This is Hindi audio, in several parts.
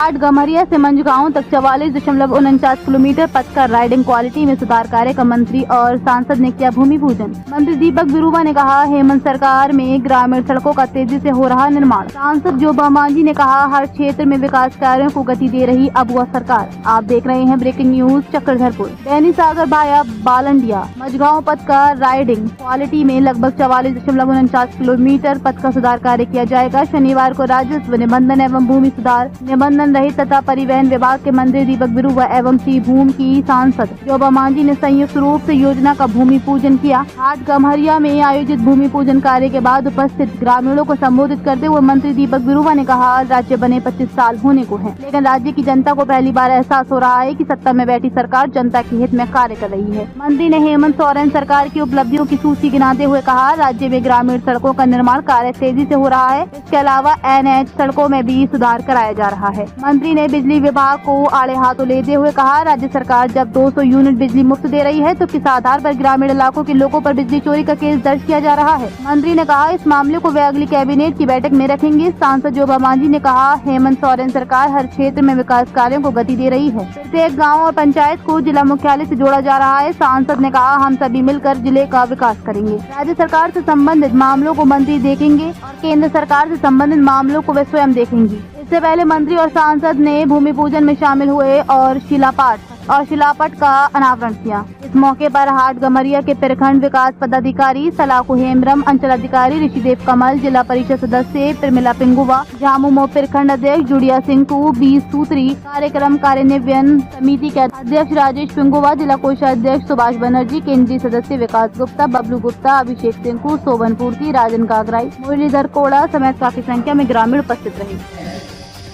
हाट गम्हरिया से मंझगांव तक 44.49 किलोमीटर पथ का राइडिंग क्वालिटी में सुधार कार्य का मंत्री और सांसद ने किया भूमि पूजन। मंत्री दीपक बिरूवा ने कहा, हेमंत सरकार में ग्रामीण सड़कों का तेजी से हो रहा निर्माण। सांसद जोबा मांझी ने कहा, हर क्षेत्र में विकास कार्यों को गति दे रही अबुआ सरकार। आप देख रहे हैं ब्रेकिंग न्यूज चक्रधरपुर। दैनी सागर भाया बालंडिया मंझगांव पथ का राइडिंग क्वालिटी में लगभग 44.49 किलोमीटर पथ का सुधार कार्य किया जाएगा। शनिवार को राजस्व निबंधन एवं भूमि सुधार निबंधन रहित तथा परिवहन विभाग के मंत्री दीपक बिरूवा एवं श्री भूम की सांसद जोबा मांझी ने संयुक्त रूप से योजना का भूमि पूजन किया। हाट गम्हरिया में आयोजित भूमि पूजन कार्य के बाद उपस्थित ग्रामीणों को संबोधित करते हुए मंत्री दीपक बिरूवा ने कहा, राज्य बने 25 साल होने को है, लेकिन राज्य की जनता को पहली बार एहसास हो रहा है कि सत्ता में बैठी सरकार जनता के हित में कार्य कर रही है। मंत्री ने हेमंत सोरेन सरकार की उपलब्धियों की सूची गिनाते हुए कहा, राज्य में ग्रामीण सड़कों का निर्माण कार्य तेजी से हो रहा है। इसके अलावा NH सड़कों में भी सुधार कराया जा रहा है। मंत्री ने बिजली विभाग को आड़े हाथों लेते हुए कहा, राज्य सरकार जब 200 यूनिट बिजली मुफ्त दे रही है तो किस आधार पर ग्रामीण इलाकों के लोगों पर बिजली चोरी का केस दर्ज किया जा रहा है। मंत्री ने कहा, इस मामले को वे अगली कैबिनेट की बैठक में रखेंगे। सांसद जोबा मांझी ने कहा, हेमंत सोरेन सरकार हर क्षेत्र में विकास कार्यों को गति दे रही है। प्रत्येक गाँव और पंचायत को जिला मुख्यालय से जोड़ा जा रहा है। सांसद ने कहा, हम सभी मिलकर जिले का विकास करेंगे। राज्य सरकार से संबंधित मामलों को मंत्री देखेंगे और केंद्र सरकार से संबंधित मामलों को वे स्वयं देखेंगी। इससे पहले मंत्री और सांसद ने भूमि पूजन में शामिल हुए और शिलापट का अनावरण किया। इस मौके पर हाट गम्हरिया के प्रखंड विकास पदाधिकारी सलाखू हेमब्रम, अंचल अधिकारी ऋषिदेव कमल, जिला परिषद सदस्य प्रमिला पिंगुवा, झामुमो प्रखंड अध्यक्ष जुड़िया सिंह, 20 सूत्री कार्यक्रम कार्यान्वयन समिति के अध्यक्ष राजेश पिंगुवा, जिला कोषाध्यक्ष सुभाष बनर्जी, केंद्रीय सदस्य विकास गुप्ता, बबलू गुप्ता, अभिषेक सिंह, शोभन पूर्ति, राजन कागराई, मुरलीधर कोड़ा समेत काफी संख्या में ग्रामीण उपस्थित रहे।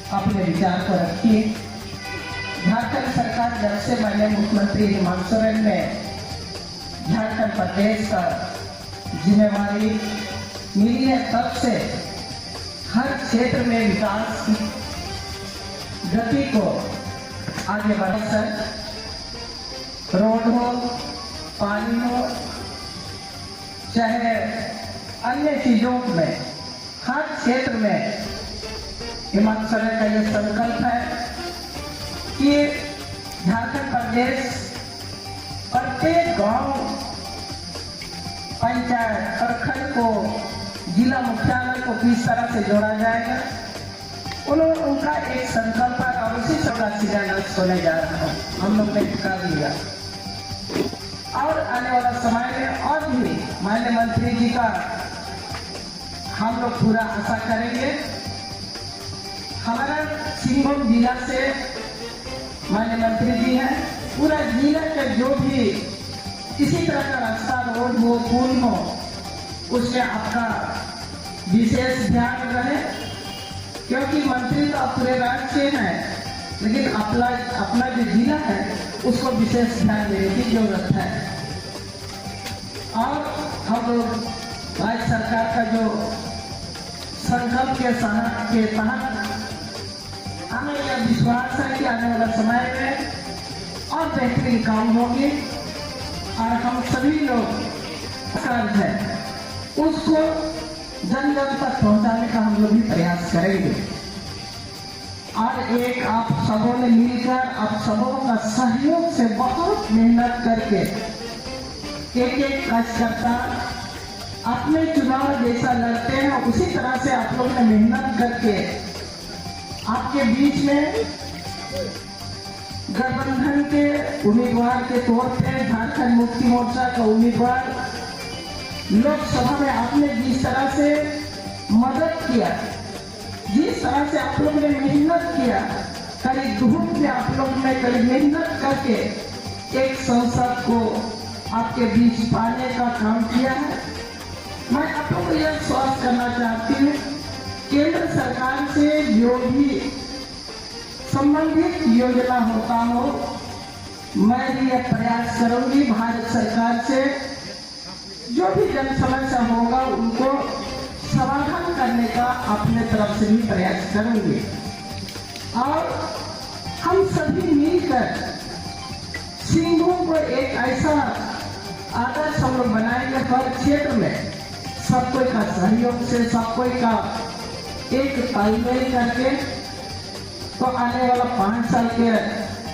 अपने विचार को रखिए। झारखंड सरकार जब से मैंने मुख्यमंत्री हेमंत सोरेन ने झारखंड प्रदेश का जिम्मेवारी मिली है, तब से हर क्षेत्र में विकास की गति को आगे बढ़ाकर रोड हो, पानी हो, चाहे अन्य चीजों में हर क्षेत्र में हेमंत सोरेन का ये संकल्प है कि झारखंड प्रदेश प्रत्येक गांव, पंचायत, प्रखंड को जिला मुख्यालय को किस तरह से जोड़ा जाएगा, उनका एक संकल्प है और उसी का शिलान्यास होने जा रहा है। हम लोग ने कर लिया और आने वाला समय में और भी माननीय मंत्री जी का हम लोग पूरा आशा करेंगे। हमारा सिंहभूम जिला से माननीय मंत्री जी हैं, पूरा जिला के जो भी किसी तरह का रास्ता, रोड हो, पुल हो, उसमें आपका विशेष ध्यान रहे, क्योंकि मंत्री तो पूरे राज्य के हैं, लेकिन अपना जो जिला है उसको विशेष ध्यान देने की जरूरत है। और हम लोग राज्य सरकार का जो संकल्प के तहत हमें यह विश्वास है कि आने वाला समय में और बेहतरीन काम होंगे और हम सभी लोग कर्ज है उसको जन जन तक पहुंचाने का हम लोग भी प्रयास करेंगे। और एक आप सबों ने मिलकर, आप सबों का सहयोग से बहुत मेहनत करके एक कार्यकर्ता अपने चुनाव जैसा लड़ते हैं, उसी तरह से आप लोग ने मेहनत करके आपके बीच में गठबंधन के उम्मीदवार के तौर पे झारखंड मुक्ति मोर्चा का उम्मीदवार लोकसभा में आपने जिस तरह से मदद किया, जिस तरह से आप लोग ने मेहनत किया, कड़ी धूप में आप लोग ने कड़ी मेहनत करके एक संसद को आपके बीच पाने का काम किया है। मैं आप लोगों को यह विश्वास करना चाहती हूँ, केंद्र सरकार से जो भी संबंधित योजना होता हो, मैं भी यह प्रयास करूंगी भारत सरकार से जो भी जन समस्या होगा उनको समाधान करने का अपने तरफ से भी प्रयास करूंगी। और हम सभी मिलकर सिंहभूम को एक ऐसा आदर्श हम लोग बनाएंगे, हर क्षेत्र में सब कोई का सहयोग से, सब कोई का एक तालमेल करके तो आने वाला 5 साल के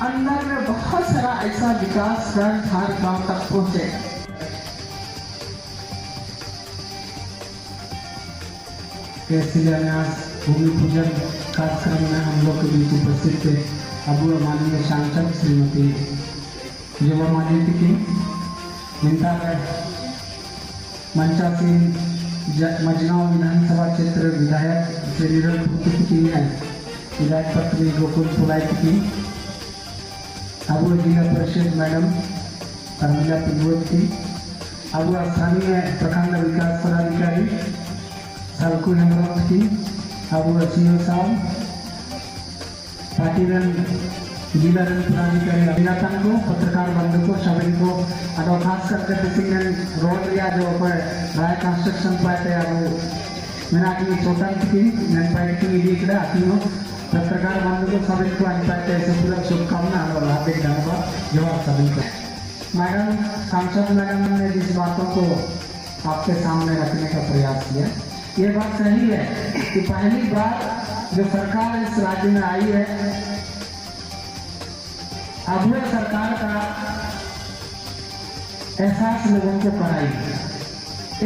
अंदर में बहुत सारा ऐसा विकास कर हर गांव तक पहुंचे। शिलान्यास भूमि पूजन कार्यक्रम में हम लोग के बीच उपस्थित थे अब माननीय सांसद श्रीमती जवा मालिक की मिंता मंचा सिंह मजगांव विधानसभा क्षेत्र विधायक श्री की विधायक पत्री गोकुल पुलायत की अब जिला परिषद मैडम अर्मिला पिगवत की अब स्थानीय प्रखंड विकास पदाधिकारी सालकू हेमरत की अब सीओ साहब पार्टी जिला पदाधिकारी अभिनेता को पत्रकार बंधु को सभी को अदो खास करके रोड या जो राय कंस्ट्रक्शन पाते अब मेरा की छोटा की नंपाई की आती पत्रकार बंधु को सभी को पाते ऐसे पूरा शुभकामना और हार्दिक धन्यवाद जवाब सभी को। मैडम सांसद मैडम ने जिस बातों को आपके सामने रखने का प्रयास किया ये बात सही है कि पहली बार जो सरकार इस राज्य में आई है अब वो सरकार का एहसास लोगों को कराई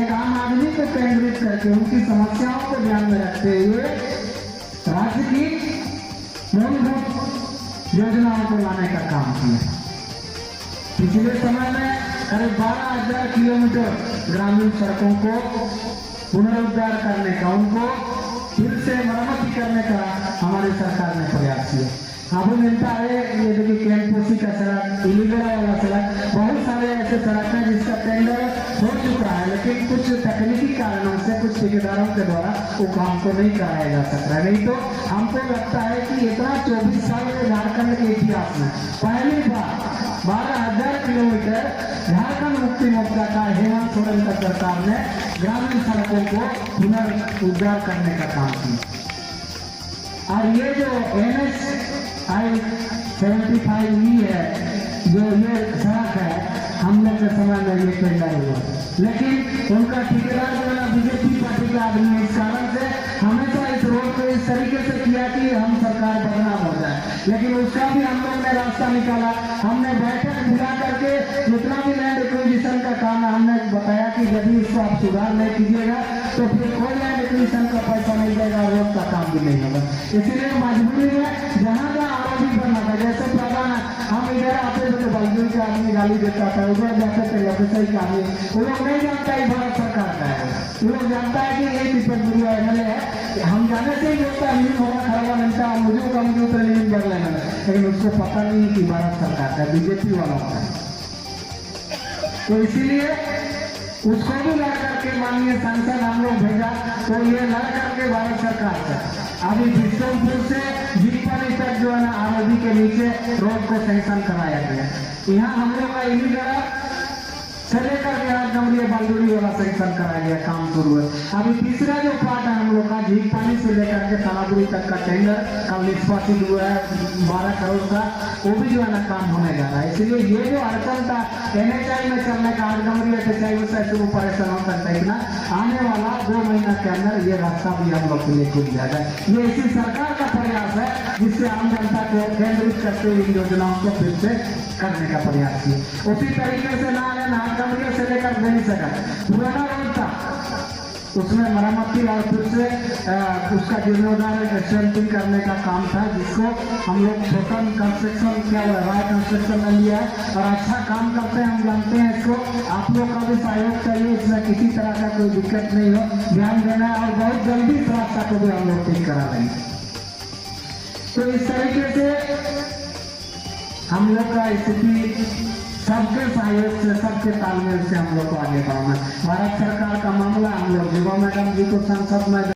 एक आम आदमी को केंद्रित करके उनकी समस्याओं को ध्यान में रखते हुए राज्य की मूलभूत योजनाओं को लाने का काम किया। पिछले समय में करीब 12,000 किलोमीटर ग्रामीण सड़कों को पुनरुद्धार करने का उनको फिर से मरम्मत करने का हमारी सरकार ने प्रयास किया। अब मिलता है ये देखिए कैंपोसी का सड़क इलीगल वाला सड़क बहुत सारे ऐसे सड़क हैं जिसका टेंडर हो चुका है लेकिन कुछ तकनीकी कारणों से कुछ ठेकेदारों के द्वारा वो काम को नहीं कराया जा सक रहा है। नहीं तो हमको लगता है कि इतना 24 साल के झारखंड के इतिहास में पहली बार 12,000 किलोमीटर झारखंड मुक्ति मोर्चा का हेमंत सोरेन का सरकार ने ग्रामीण सड़कों को पुनरुद्धार करने का काम किया। और ये जो NH-75E है जो ये सड़क है हम लोग के समय में ये टेंडर हुआ लेकिन उनका ठेकेदार जो है बीजेपी पार्टी का आदमी इस कारण से हमेशा इस रोड को इस तरीके से किया कि हम सरकार बदनाम हो जाए लेकिन उसका भी हम लोग ने रास्ता निकाला। हमने बैठक बुला करके जितना भी लैंड एक्विजिशन का काम है हमने बताया कि यदि इसको आप सुधार नहीं कीजिएगा तो फिर कोई लैंड एक्विजिशन का पैसा नहीं देगा रोड का काम भी नहीं होगा। इसीलिए मजबूरी में जहाँ जहाँ आरोपी बनना था जैसे प्रधान हम इधर आते थे तो बलजूर के आदमी गाली देता था उधर जाते थे व्यवसायी का आदमी वो लोग नहीं जानता है भारत सरकार का है वो लोग जानता है कि ये दीपक गुरुआ MLA है हम जाने से ही होता है होगा खराबा मिलता है मुझे कंप्यूटर नहीं कर लेना लेकिन उसको पता नहीं कि भारत सरकार का बीजेपी वाला होता है। तो इसीलिए उसको भी लड़ करके माननीय सांसद हम लोग भेजा तो ये लड़ करके भारत सरकार का अभी बिशनपुर से जीपानी तक जो है ना आरोपी के नीचे रोड को सैंक्शन कराया गया। यहाँ हम लोग का इलीगल से लेकर डमरिया बालदूरी वाला सैंक्शन कराया गया काम शुरू है। अभी तीसरा जो पार्ट है हम लोग का झील पानी से लेकर के तालाबुरी तक का टेंडर कल निष्पादित हुआ है 12 करोड़ का वो भी जो है ना काम होने जा रहा है। इसलिए ये जो अड़चन था NHI में चलने का डमरिया से शुरू परेशान हो सकता है इतना आने वाला 2 महीना के अंदर ये रास्ता भी हम लोग के लिए खुल जाएगा। ये इसी सरकार का प्रयास है जिससे आम जनता को केंद्रित करते हुए इन योजनाओं को फिर से करने का प्रयास किया। उसी तरीके से नागरिया से लेकर नहीं सका पुराना रोड था उसमें मरम्मती और फिर से उसका जीर्णोद्धार स्ट्रेंथिंग करने का काम था जिसको हम लोग छोटा कंस्ट्रक्शन क्या राय कंस्ट्रक्शन में लिया है और अच्छा काम करते हैं हम जानते हैं इसको आप लोग का भी सहयोग चाहिए इसमें किसी तरह का कोई दिक्कत नहीं हो ध्यान देना है और बहुत जल्दी इस रास्ता को भी हम लोग ठीक करा लेंगे। तो इस तरीके से हम लोग का स्थिति सबके सहयोग से सबके तालमेल से हम लोग को आगे बढ़ाना। भारत सरकार का मामला हम लोग युवा मैडम जी को संसद में